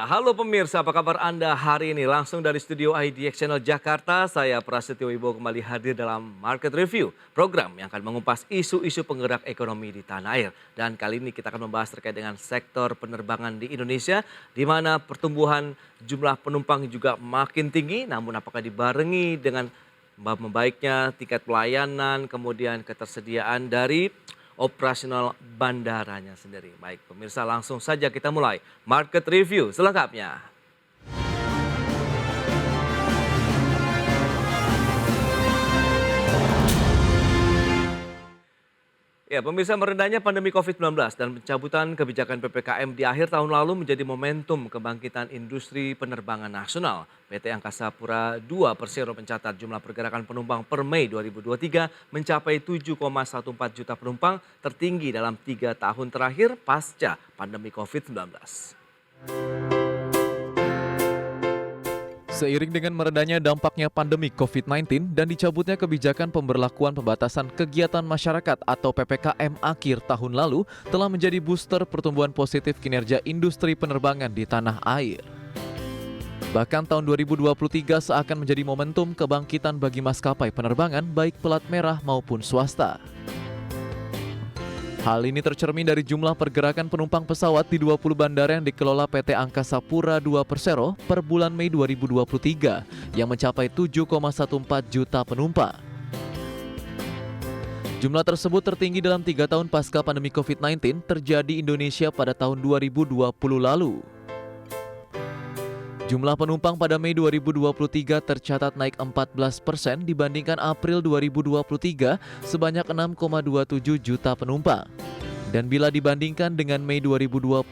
Ya, halo pemirsa, apa kabar Anda hari ini? Langsung dari studio IDX Channel Jakarta, saya Prasetyo Wibowo kembali hadir dalam Market Review, program yang akan mengupas isu-isu penggerak ekonomi di tanah air. Dan kali ini kita akan membahas terkait dengan sektor penerbangan di Indonesia, di mana pertumbuhan jumlah penumpang juga makin tinggi, namun apakah dibarengi dengan membaiknya tiket pelayanan, kemudian ketersediaan dari operasional bandaranya sendiri. Baik, pemirsa langsung saja kita mulai Market Review selengkapnya. Ya, pemirsa, merendahnya pandemi COVID-19 dan pencabutan kebijakan PPKM di akhir tahun lalu menjadi momentum kebangkitan industri penerbangan nasional. PT Angkasa Pura II Persero mencatat jumlah pergerakan penumpang per Mei 2023 mencapai 7,14 juta penumpang, tertinggi dalam 3 tahun terakhir pasca pandemi COVID-19. Seiring dengan meredahnya dampaknya pandemi COVID-19 dan dicabutnya kebijakan pemberlakuan pembatasan kegiatan masyarakat atau PPKM akhir tahun lalu telah menjadi booster pertumbuhan positif kinerja industri penerbangan di tanah air. Bahkan tahun 2023 seakan menjadi momentum kebangkitan bagi maskapai penerbangan baik pelat merah maupun swasta. Hal ini tercermin dari jumlah pergerakan penumpang pesawat di 20 bandara yang dikelola PT Angkasa Pura II Persero per bulan Mei 2023 yang mencapai 7,14 juta penumpang. Jumlah tersebut tertinggi dalam 3 tahun pasca pandemi COVID-19 terjadi Indonesia pada tahun 2020 lalu. Jumlah penumpang pada Mei 2023 tercatat naik 14% dibandingkan April 2023 sebanyak 6,27 juta penumpang. Dan bila dibandingkan dengan Mei 2022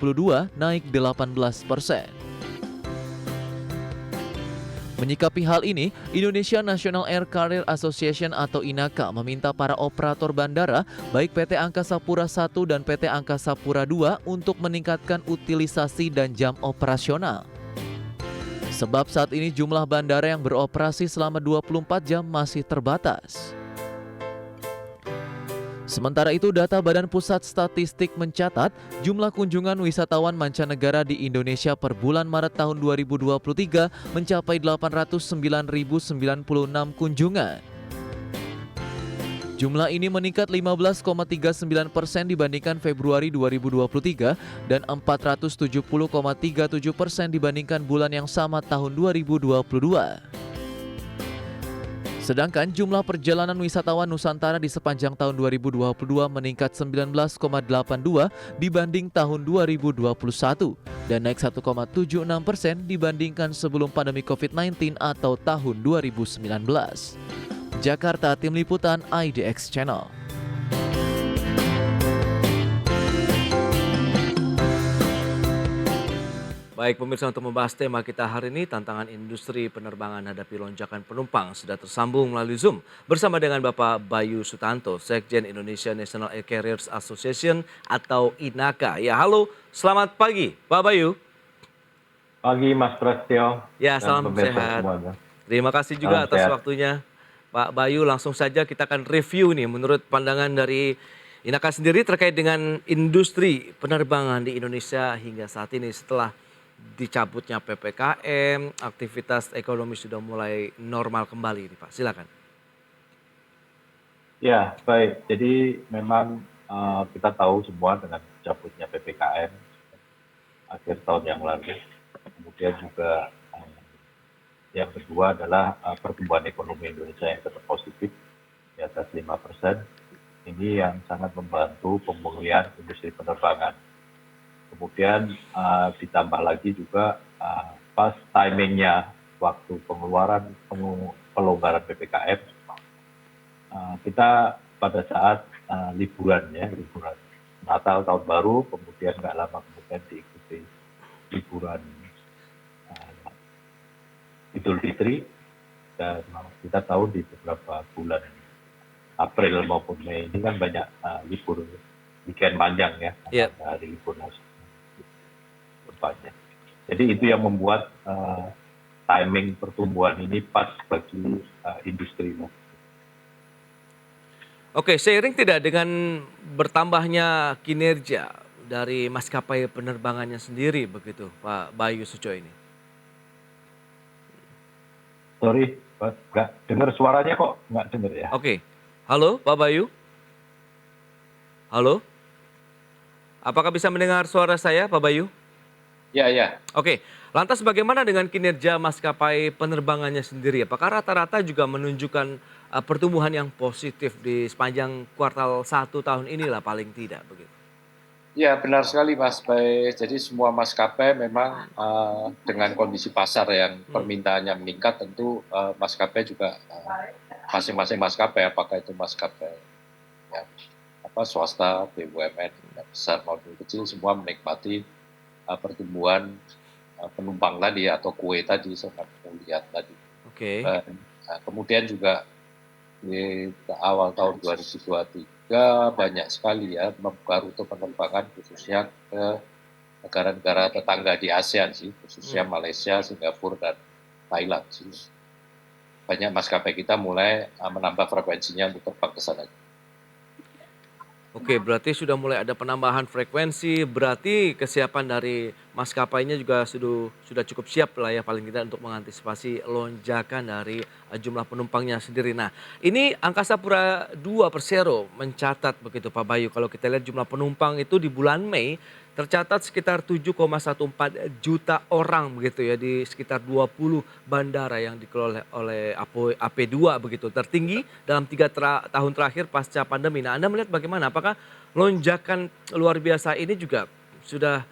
naik 18%. Menyikapi hal ini, Indonesia National Air Carrier Association atau INACA meminta para operator bandara baik PT Angkasa Pura I dan PT Angkasa Pura II untuk meningkatkan utilisasi dan jam operasional. Sebab saat ini jumlah bandara yang beroperasi selama 24 jam masih terbatas. Sementara itu data Badan Pusat Statistik mencatat jumlah kunjungan wisatawan mancanegara di Indonesia per bulan Maret tahun 2023 mencapai 809.096 kunjungan. Jumlah ini meningkat 15,39% dibandingkan Februari 2023 dan 470,37% dibandingkan bulan yang sama tahun 2022. Sedangkan jumlah perjalanan wisatawan Nusantara di sepanjang tahun 2022 meningkat 19,82 dibanding tahun 2021 dan naik 1,76% dibandingkan sebelum pandemi COVID-19 atau tahun 2019. Jakarta, Tim Liputan IDX Channel. Baik pemirsa, untuk membahas tema kita hari ini, tantangan industri penerbangan hadapi lonjakan penumpang, sudah tersambung melalui Zoom bersama dengan Bapak Bayu Sutanto, Sekjen Indonesia National Air Carriers Association atau INACA. Ya, halo, selamat pagi Pak Bayu. Pagi Mas Prasetyo. Ya, Dan salam pemirsa sehat. semuanya. Terima kasih juga Salam atas sehat. waktunya Pak Bayu. Langsung saja kita akan review nih menurut pandangan dari INACA sendiri terkait dengan industri penerbangan di Indonesia hingga saat ini setelah dicabutnya PPKM, aktivitas ekonomi sudah mulai normal kembali nih Pak. Silakan. Ya, baik. Jadi memang kita tahu semua dengan cabutnya PPKM akhir tahun yang lalu. Kemudian juga yang kedua adalah pertumbuhan ekonomi Indonesia yang tetap positif di atas 5%. Ini yang sangat membantu pemulihan industri penerbangan. Kemudian ditambah lagi juga pas timingnya waktu pelonggaran PPKM, kita pada saat liburan Natal, Tahun Baru, kemudian nggak lama kemudian diikuti liburan Idul Fitri, dan kita tahu di beberapa bulan April maupun Mei ini kan banyak libur weekend panjang ya, hari libur panjang. Jadi itu yang membuat timing pertumbuhan ini pas bagi industri. Oke, seiring tidak dengan bertambahnya kinerja dari maskapai penerbangannya sendiri begitu, Pak Bayu Suco ini? Sorry, nggak dengar suaranya kok, nggak dengar ya. Oke. Halo, Pak Bayu? Halo? Apakah bisa mendengar suara saya, Pak Bayu? Ya, ya. Oke, lantas bagaimana dengan kinerja maskapai penerbangannya sendiri? Apakah rata-rata juga menunjukkan pertumbuhan yang positif di sepanjang kuartal 1 tahun inilah paling tidak begitu? Ya, benar sekali Mas. Baik, jadi semua maskapai memang dengan kondisi pasar yang permintaannya meningkat, tentu maskapai juga masing-masing maskapai, apakah itu maskapai yang swasta, BUMN, yang besar maupun kecil, semua menikmati pertumbuhan penumpang tadi atau kue tadi sangat melihat tadi. Oke. Dan kemudian juga di awal tahun 2023 banyak sekali ya membuka rute penerbangan khususnya ke negara-negara tetangga di ASEAN sih, khususnya Malaysia, Singapura, dan Thailand sih. Banyak maskapai kita mulai menambah frekuensinya untuk terbang ke sana. Oke, berarti sudah mulai ada penambahan frekuensi, berarti kesiapan dari maskapainya juga sudah cukup siap lah ya paling tidak untuk mengantisipasi lonjakan dari jumlah penumpangnya sendiri. Nah, ini Angkasa Pura II Persero mencatat begitu Pak Bayu, kalau kita lihat jumlah penumpang itu di bulan Mei tercatat sekitar 7,14 juta orang begitu ya di sekitar 20 bandara yang dikelola oleh AP2 begitu, tertinggi dalam 3 tahun terakhir pasca pandemi. Nah, Anda melihat bagaimana? Apakah lonjakan luar biasa ini juga sudah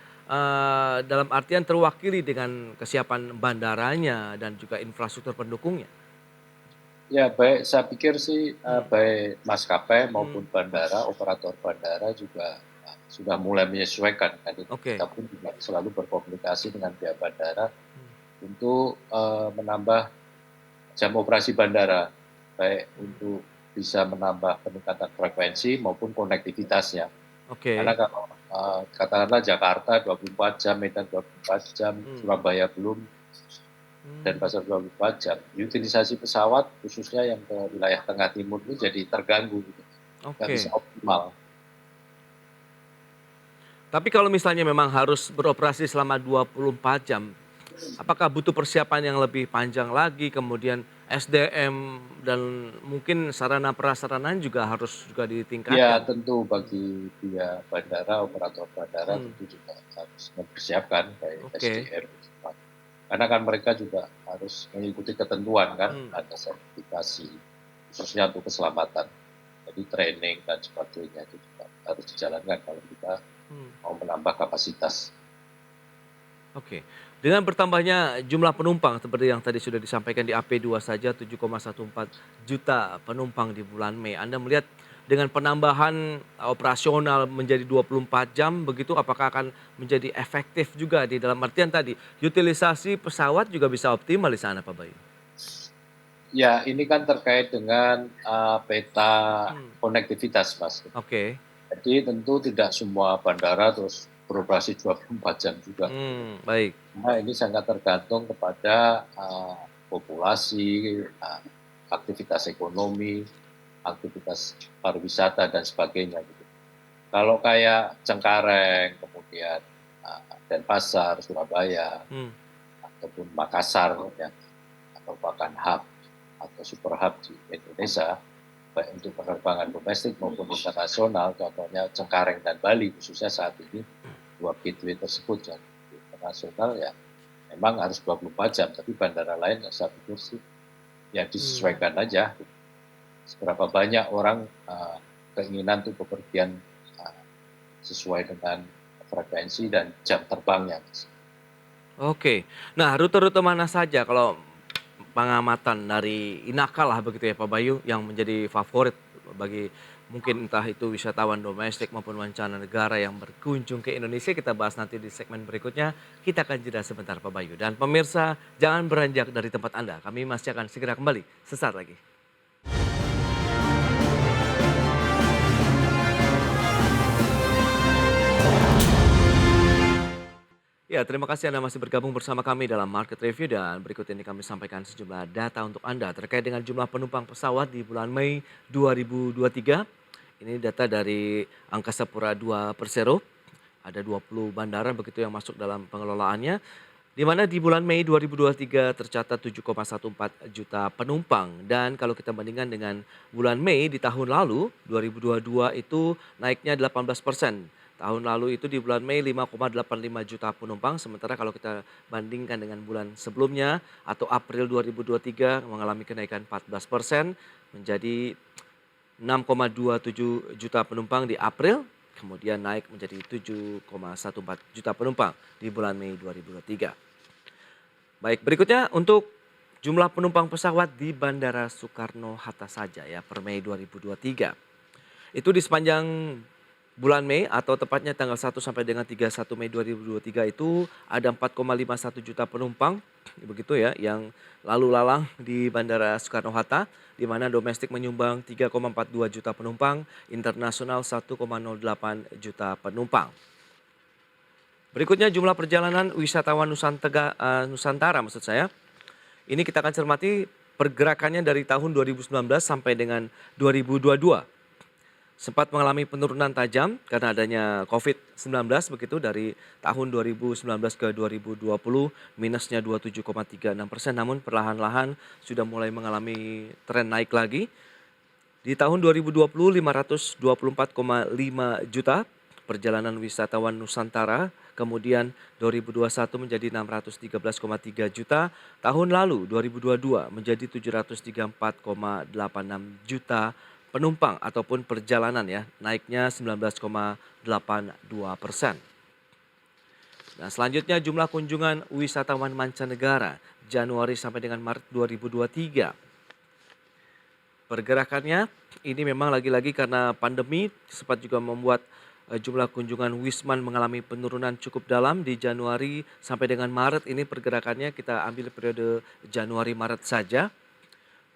dalam artian terwakili dengan kesiapan bandaranya dan juga infrastruktur pendukungnya? Ya, baik, saya pikir sih baik maskapai maupun bandara, operator bandara juga sudah mulai menyesuaikan. Oke. Kita pun juga selalu berkomunikasi dengan pihak bandara untuk menambah jam operasi bandara, baik untuk bisa menambah peningkatan frekuensi maupun konektivitasnya. Oke. Karena kalau katakanlah Jakarta 24 jam, Medan 24 jam, Surabaya belum, dan pasar 24 jam. Utilisasi pesawat khususnya yang ke wilayah tengah timur ini jadi terganggu, gitu. Nggak Oke. bisa optimal. Tapi kalau misalnya memang harus beroperasi selama 24 jam, apakah butuh persiapan yang lebih panjang lagi, kemudian SDM dan mungkin sarana prasarana juga harus juga Ya, ditingkatkan? tentu bagi pihak bandara, operator bandara tentu juga harus mempersiapkan baik Oke. SDM. Karena kan mereka juga harus mengikuti ketentuan kan, ada sertifikasi khususnya untuk keselamatan. Jadi training dan sebagainya itu juga harus dijalankan kalau kita mau menambah kapasitas. Oke. Dengan bertambahnya jumlah penumpang seperti yang tadi sudah disampaikan di AP2 saja 7,14 juta penumpang di bulan Mei. Anda melihat dengan penambahan operasional menjadi 24 jam begitu apakah akan menjadi efektif juga di dalam artian tadi utilisasi pesawat juga bisa optimal di sana Pak Bayu? Ya, ini kan terkait dengan peta konektivitas, Mas. Oke. Jadi tentu tidak semua bandara terus beroperasi 24 jam juga. Baik. Nah, ini sangat tergantung kepada populasi, aktivitas ekonomi, aktivitas pariwisata dan sebagainya. Gitu. Kalau kayak Cengkareng, kemudian Denpasar, Surabaya, ataupun Makassar, ya, atau bahkan hub atau super hub di Indonesia, baik untuk penerbangan domestik maupun internasional, contohnya Cengkareng dan Bali khususnya saat ini, dua gateway tersebut yang internasional ya memang harus 24 jam, tapi bandara lain saya pikir sih ya disesuaikan aja. Seberapa banyak orang keinginan untuk bepergian sesuai dengan frekuensi dan jam terbangnya. Oke. Nah, rute-rute mana saja kalau pengamatan dari Inaka lah begitu ya Pak Bayu yang menjadi favorit bagi mungkin entah itu wisatawan domestik maupun mancanegara yang berkunjung ke Indonesia, kita bahas nanti di segmen berikutnya. Kita akan jeda sebentar Pak Bayu. Dan pemirsa jangan beranjak dari tempat Anda, kami masih akan segera kembali sesaat lagi. Ya, terima kasih Anda masih bergabung bersama kami dalam Market Review dan berikut ini kami sampaikan sejumlah data untuk Anda terkait dengan jumlah penumpang pesawat di bulan Mei 2023. Ini data dari Angkasa Pura II Persero. Ada 20 bandara begitu yang masuk dalam pengelolaannya, di mana di bulan Mei 2023 tercatat 7,14 juta penumpang. Dan kalau kita bandingkan dengan bulan Mei di tahun lalu, 2022 itu naiknya 18%. Tahun lalu itu di bulan Mei 5,85 juta penumpang, sementara kalau kita bandingkan dengan bulan sebelumnya atau April 2023 mengalami kenaikan 14% menjadi 6,27 juta penumpang di April, kemudian naik menjadi 7,14 juta penumpang di bulan Mei 2023. Baik, berikutnya untuk jumlah penumpang pesawat di Bandara Soekarno-Hatta saja ya per Mei 2023. Itu di sepanjang bulan Mei atau tepatnya tanggal 1 sampai dengan 31 Mei 2023 itu ada 4,51 juta penumpang begitu ya yang lalu lalang di Bandara Soekarno-Hatta, di mana domestik menyumbang 3,42 juta penumpang, internasional 1,08 juta penumpang. Berikutnya jumlah perjalanan wisatawan Nusantara maksud saya. Ini kita akan cermati pergerakannya dari tahun 2019 sampai dengan 2022. Sempat mengalami penurunan tajam karena adanya COVID-19 begitu dari tahun 2019 ke 2020 minusnya 27,36%, namun perlahan-lahan sudah mulai mengalami tren naik lagi. Di tahun 2020 524,5 juta perjalanan wisatawan Nusantara, kemudian 2021 menjadi 613,3 juta, tahun lalu 2022 menjadi 734,86 juta penumpang ataupun perjalanan ya, naiknya 19,82%. Nah, selanjutnya jumlah kunjungan wisatawan mancanegara Januari sampai dengan Maret 2023. Pergerakannya ini memang lagi-lagi karena pandemi sempat juga membuat jumlah kunjungan Wisman mengalami penurunan cukup dalam di Januari sampai dengan Maret. Ini pergerakannya kita ambil periode Januari-Maret saja.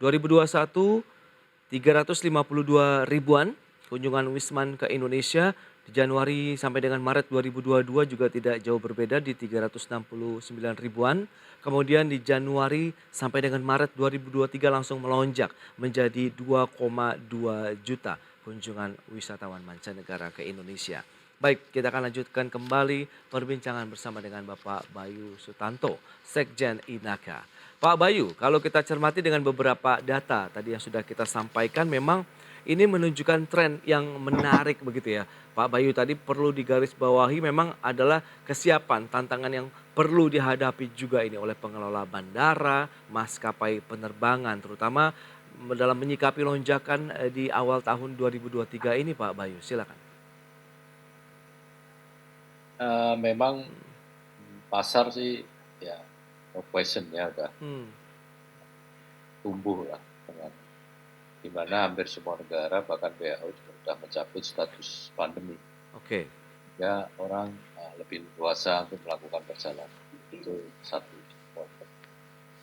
2021 352 ribuan kunjungan Wisman ke Indonesia. Di Januari sampai dengan Maret 2022 juga tidak jauh berbeda di 369 ribuan. Kemudian di Januari sampai dengan Maret 2023 langsung melonjak menjadi 2,2 juta kunjungan wisatawan mancanegara ke Indonesia. Baik, kita akan lanjutkan kembali perbincangan bersama dengan Bapak Bayu Sutanto, Sekjen Inaka. Pak Bayu, kalau kita cermati dengan beberapa data tadi yang sudah kita sampaikan, memang ini menunjukkan tren yang menarik begitu ya. Pak Bayu, tadi perlu digarisbawahi memang adalah kesiapan, tantangan yang perlu dihadapi juga ini oleh pengelola bandara, maskapai penerbangan, terutama dalam menyikapi lonjakan di awal tahun 2023 ini Pak Bayu, silakan. Memang pasar sih ya no question ya udah tumbuh lah dengan di mana hampir semua negara bahkan WHO juga sudah mencabut status pandemi. Oke. Ya orang lebih leluasa untuk melakukan perjalanan, itu satu.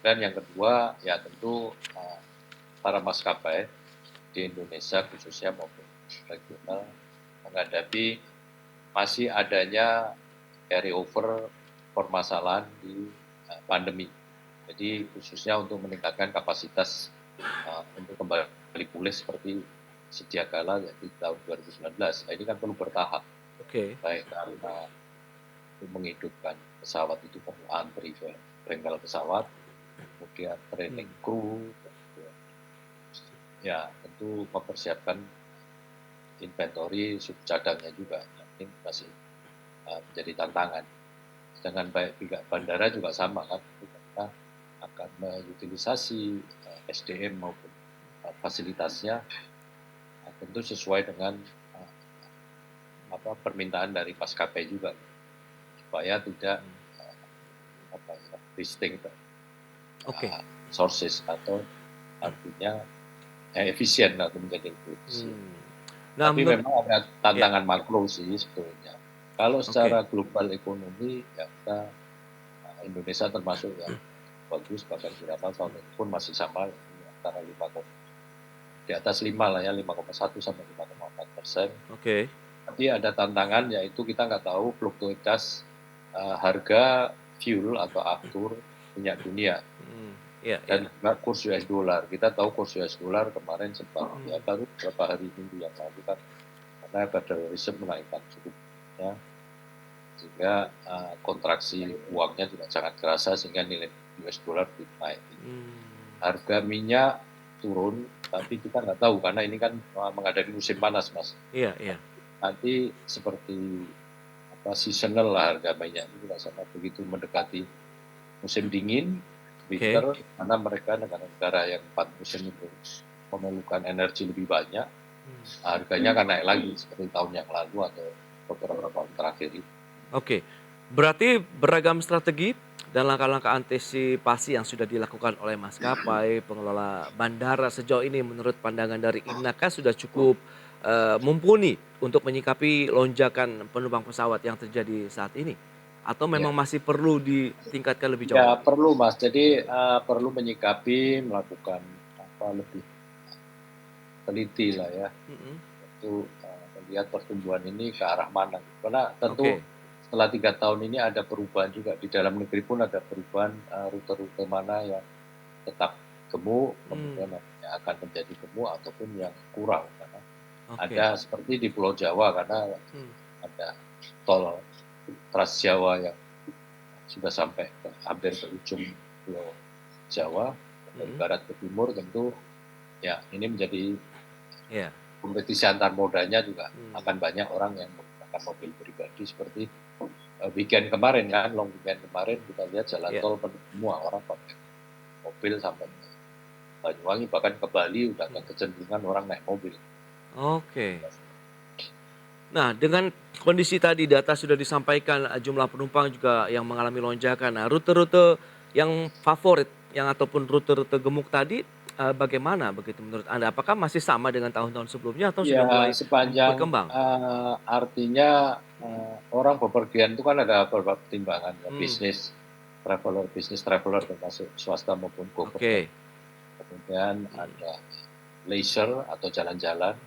Dan yang kedua ya tentu para maskapai di Indonesia khususnya maupun regional menghadapi masih adanya carry over permasalahan di pandemi. Jadi khususnya untuk meningkatkan kapasitas untuk kembali pulih seperti sedia kala yaitu tahun 2019. Nah, ini kan perlu bertahap. Oke. Baik karena untuk menghidupkan pesawat itu perlu antri ke bengkel pesawat, kemudian training kru, ya tentu mempersiapkan inventory suku cadangnya juga. Ini masih menjadi tantangan. Sedangkan baik pihak bandara juga sama kan, kita akan mengutilisasi SDM maupun fasilitasnya tentu sesuai dengan permintaan dari maskapai juga, supaya tidak distinct sources atau artinya efisien atau menjadi efisien. Nah, tapi memang ada tantangan makro sih sebetulnya. Kalau secara global ekonomi, ya kita Indonesia termasuk yang bagus, bahkan beberapa tahun ini pun masih sama antara 5, di atas 5 lah ya, 5,1 sampai 5,4%. Oke. Tapi ada tantangan yaitu kita nggak tahu fluktualitas harga fuel atau aftur minyak dunia. Dan juga kurs US dollar. Kita tahu kurs US dollar kemarin sempat ya baru beberapa hari minggu yang lalu kan karena Federal Reserve menaikkan suku bunga sehingga kontraksi uangnya juga sangat kerasa sehingga nilai US dollar naik. Hmm. Harga minyak turun, tapi kita nggak tahu karena ini kan menghadapi musim panas, Mas. Iya, iya. Nanti seperti seasonal lah harga minyak itu juga sama, begitu mendekati musim dingin, winter, karena mereka negara-negara yang 4 musim itu memerlukan energi lebih banyak, harganya akan naik lagi seperti tahun yang lalu atau beberapa tahun terakhir ini. Oke, berarti beragam strategi dan langkah-langkah antisipasi yang sudah dilakukan oleh maskapai, pengelola bandara sejauh ini menurut pandangan dari Inaka sudah cukup mumpuni untuk menyikapi lonjakan penumpang pesawat yang terjadi saat ini? Atau memang masih perlu ditingkatkan lebih jauh Ya lagi? perlu, Mas. Jadi perlu menyikapi, melakukan lebih teliti lah ya, Mm-mm. untuk melihat pertumbuhan ini ke arah mana. Karena tentu Oke. setelah 3 tahun ini ada perubahan juga di dalam negeri pun ada perubahan, rute-rute mana yang tetap gemuk, kemudian yang akan menjadi gemuk ataupun yang kurang karena Oke. ada seperti di Pulau Jawa karena ada tol Trans Jawa yang sudah sampai hampir ke ujung Pulau Jawa dari barat ke timur, tentu ya ini menjadi Iya. kompetisi antar modanya juga akan banyak orang yang menggunakan mobil pribadi seperti weekend kemarin kan, long weekend kemarin kita lihat jalan tol penuh semua orang pakai mobil sampai Banyuwangi, bahkan ke Bali udah ada kecenderungan orang naik mobil. Oke. Nah, dengan kondisi tadi data sudah disampaikan jumlah penumpang juga yang mengalami lonjakan. Nah, rute-rute yang favorit yang ataupun rute-rute gemuk tadi bagaimana begitu menurut Anda? Apakah masih sama dengan tahun-tahun sebelumnya atau sudah Ya mulai sepanjang berkembang? artinya orang bepergian itu kan ada beberapa pertimbangan ya, bisnis traveler termasuk swasta maupun government. Oke. Kemudian ada leisure atau jalan-jalan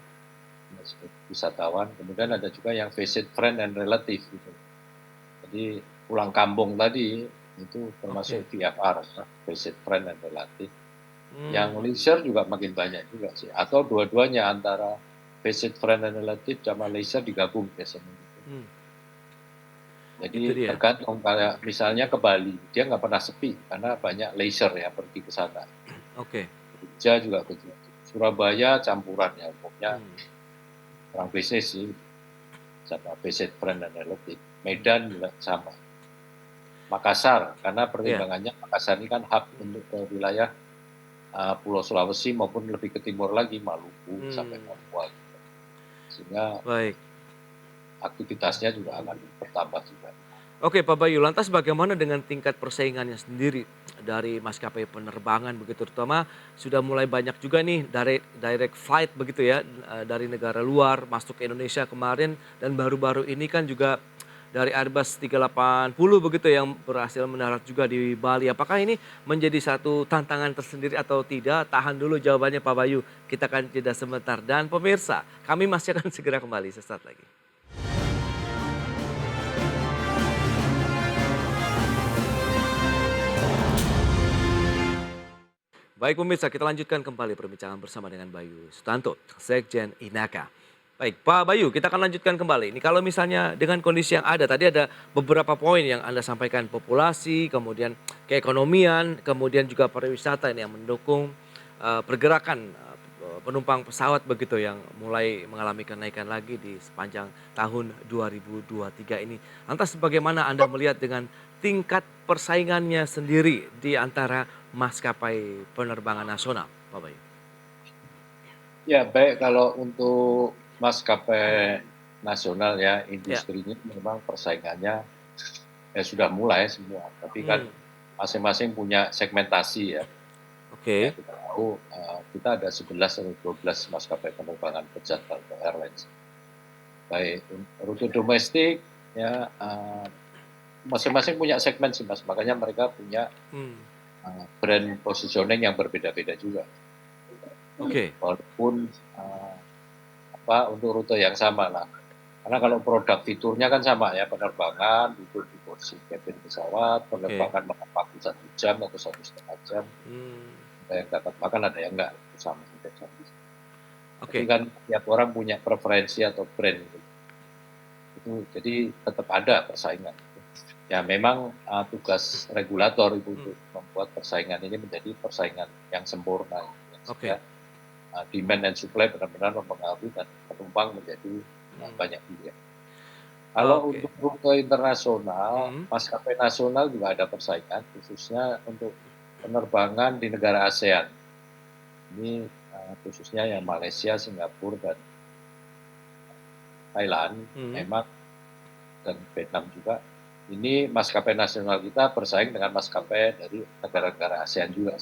wisatawan, kemudian ada juga yang visit friend and relative gitu. Jadi pulang kampung tadi itu termasuk VFR, visit friend and relative. Yang leisure juga makin banyak juga sih, atau dua-duanya antara visit friend and relative sama leisure digabung biasanya gitu. Jadi tergantung, kayak misalnya ke Bali, dia nggak pernah sepi karena banyak leisure ya pergi ke sana. Oke. Jogja juga begitu. Surabaya campuran ya, umumnya orang bisnis sih, sama visit friend dan relative. Medan juga sama. Makassar, karena pertimbangannya Makassar ini kan hub untuk ke wilayah Pulau Sulawesi maupun lebih ke timur lagi, Maluku sampai Papua. Sehingga aktivitasnya juga akan bertambah juga. Oke Pak Bayu, lantas bagaimana dengan tingkat persaingannya sendiri dari maskapai penerbangan begitu, terutama sudah mulai banyak juga nih direct flight begitu ya dari negara luar masuk ke Indonesia kemarin, dan baru-baru ini kan juga dari Airbus 380 begitu yang berhasil mendarat juga di Bali. Apakah ini menjadi satu tantangan tersendiri atau tidak? Tahan dulu jawabannya Pak Bayu, kita akan jeda sebentar. Dan pemirsa, kami masih akan segera kembali sesaat lagi. Baik pemirsa, kita lanjutkan kembali perbincangan bersama dengan Bayu Sutanto, Sekjen Inaka. Baik Pak Bayu, kita akan lanjutkan kembali. Ini kalau misalnya dengan kondisi yang ada, tadi ada beberapa poin yang Anda sampaikan, populasi, kemudian keekonomian, kemudian juga pariwisata ini yang mendukung pergerakan penumpang pesawat begitu yang mulai mengalami kenaikan lagi di sepanjang tahun 2023 ini. Lantas bagaimana Anda melihat dengan tingkat persaingannya sendiri di antara maskapai penerbangan nasional, Pak Bayu? Ya baik, kalau untuk maskapai nasional ya, industrinya memang persaingannya sudah mulai semua, tapi kan masing-masing punya segmentasi ya. Oke. Ya, kita tahu kita ada 11 atau 12 maskapai penerbangan pejabat atau airlines. Baik rute domestik ya, masing-masing punya segmen sih Mas, makanya mereka punya brand positioning yang berbeda-beda juga. Oke. Walaupun untuk rute yang sama lah. Karena kalau produk fiturnya kan sama ya, penerbangan duduk di kursi cabin pesawat, penerbangan makan waktu 1 jam atau 1,5 jam. Ada yang dapat makan, ada yang enggak, sama saja. Tapi kan tiap orang punya preferensi atau brand gitu. itu jadi tetap ada persaingan. Ya memang tugas regulator itu untuk membuat persaingan ini menjadi persaingan yang sempurna, ya, Oke. sehingga demand dan supply benar-benar mempengaruhi dan penumpang menjadi banyak pilihan. Kalau Oke. untuk rute internasional, Hmm. maskapai nasional juga ada persaingan, khususnya untuk penerbangan di negara ASEAN. Ini khususnya yang Malaysia, Singapura, dan Thailand, Hmm. memang, dan Vietnam juga. Ini maskapai nasional kita bersaing dengan maskapai dari negara-negara ASEAN juga.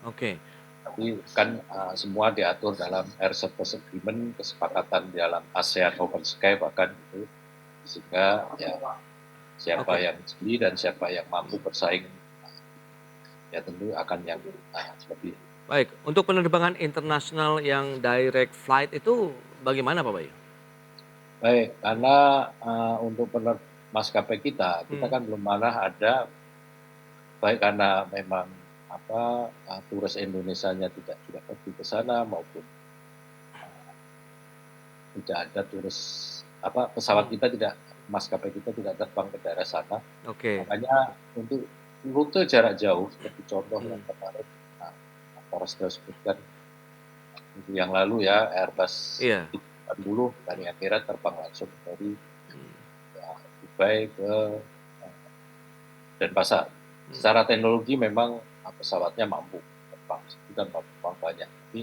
Oke. Tapi kan semua diatur dalam Air Service Agreement, kesepakatan di dalam ASEAN Open Sky bahkan gitu. Sehingga ya siapa Oke. yang jeli dan siapa yang mampu bersaing, ya tentu akan yang lebih. Baik, untuk penerbangan internasional yang direct flight itu bagaimana Pak Bayu? Baik, karena untuk maskapai kita Hmm. kan belum mana ada, baik karena memang turis Indonesianya tidak pergi ke sana maupun tidak ada turis pesawat Hmm. kita tidak maskapai kita tidak terbang ke daerah sana. Oke. Makanya untuk rute jarak jauh seperti contoh yang Hmm. kemarin Pak Rasdo sebutkan minggu yang lalu ya, Airbus Iya. 380 dari Emirates terbang langsung dari Hmm. Dubai ke Denpasar. Hmm. Secara teknologi memang pesawatnya mampu terbang itu dan terbang banyak. Tapi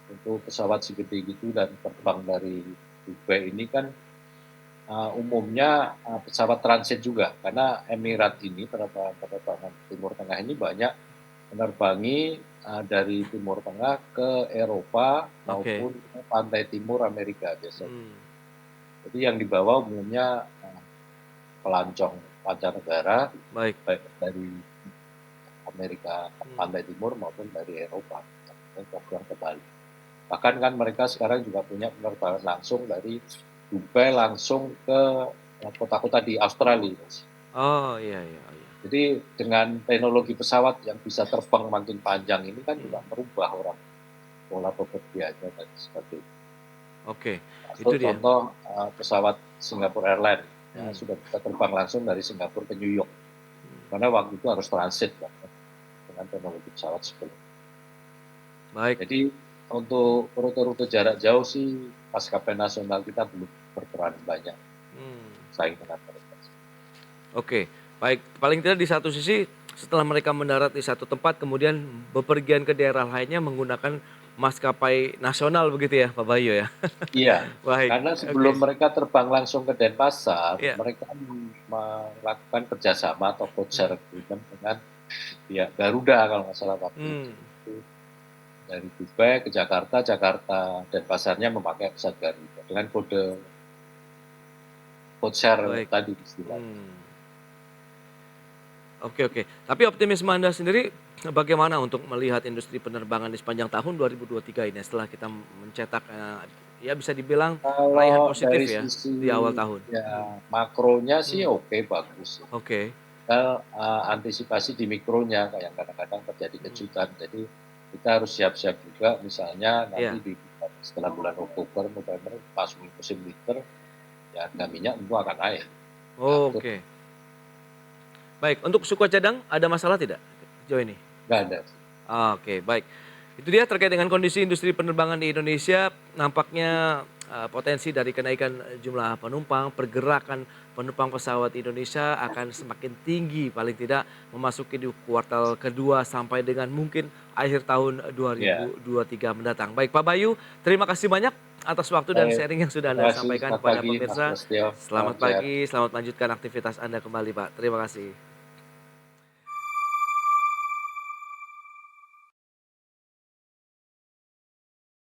untuk pesawat segede gitu dan terbang dari Dubai ini kan umumnya pesawat transit juga, karena Emirat ini penerbangan Timur Tengah ini banyak menerbangi dari Timur Tengah ke Eropa Oke. maupun ke pantai timur Amerika biasanya. Hmm. Jadi yang dibawa umumnya pelancong mancanegara, Baik. baik dari Amerika Hmm. pantai timur maupun dari Eropa yang terbang ke Bali. Bahkan kan mereka sekarang juga punya penerbangan langsung dari Dubai langsung ke kota-kota di Australia. Oh, iya iya iya. Jadi dengan teknologi pesawat yang bisa terbang makin panjang ini kan juga merubah orang pola bepergiannya dan sebagainya. Oke, itu Atau dia. contoh pesawat Singapore Airlines Hmm. sudah bisa terbang langsung dari Singapura ke New York. Hmm. Karena waktu itu harus transit kan, dengan teknologi pesawat sebelum. Baik. Jadi untuk rute-rute jarak jauh sih maskapai nasional kita belum berperan banyak Hmm. saing dengan mereka. Oke, baik. Paling tidak di satu sisi setelah mereka mendarat di satu tempat kemudian bepergian ke daerah lainnya menggunakan maskapai nasional begitu ya Pak Bayu ya? Iya, Baik, karena oke. sebelum mereka terbang langsung ke Denpasar, Iya. mereka melakukan kerjasama atau code Hmm. share agreement dengan pihak Garuda kalau nggak salah waktu Hmm. itu. Dari Dubai ke Jakarta, Denpasarnya memakai pesawat Garuda dengan code share Baik. tadi istilahnya. Hmm. Oke oke. Tapi optimisme Anda sendiri bagaimana untuk melihat industri penerbangan di sepanjang tahun 2023 ini setelah kita mencetak, ya bisa dibilang raihan Kalau positif dari ya di sisi awal tahun? ya makronya sih Hmm. oke, bagus. Oke. Tinggal antisipasi di mikronya yang kadang-kadang terjadi Hmm. kejutan. Jadi kita harus siap-siap juga misalnya Iya. nanti setelah bulan Oktober, November pas musim winter ya harga minyak tentu akan naik. Oh, Atur oke. Baik, untuk suku cadang ada masalah tidak sejauh ini? nggak ada. Oke, baik. Itu dia terkait dengan kondisi industri penerbangan di Indonesia, nampaknya potensi dari kenaikan jumlah penumpang, pergerakan penumpang pesawat di Indonesia akan semakin tinggi paling tidak memasuki di kuartal kedua sampai dengan mungkin akhir tahun Ya, 2023 mendatang. Baik Pak Bayu, terima kasih banyak atas waktu dan baik. sharing yang sudah Terima Anda kasih. sampaikan Selamat kepada pagi, Mas pemirsa. Prasetyo. Salam Selamat sehat. pagi, selamat melanjutkan aktivitas Anda kembali Pak. Terima kasih.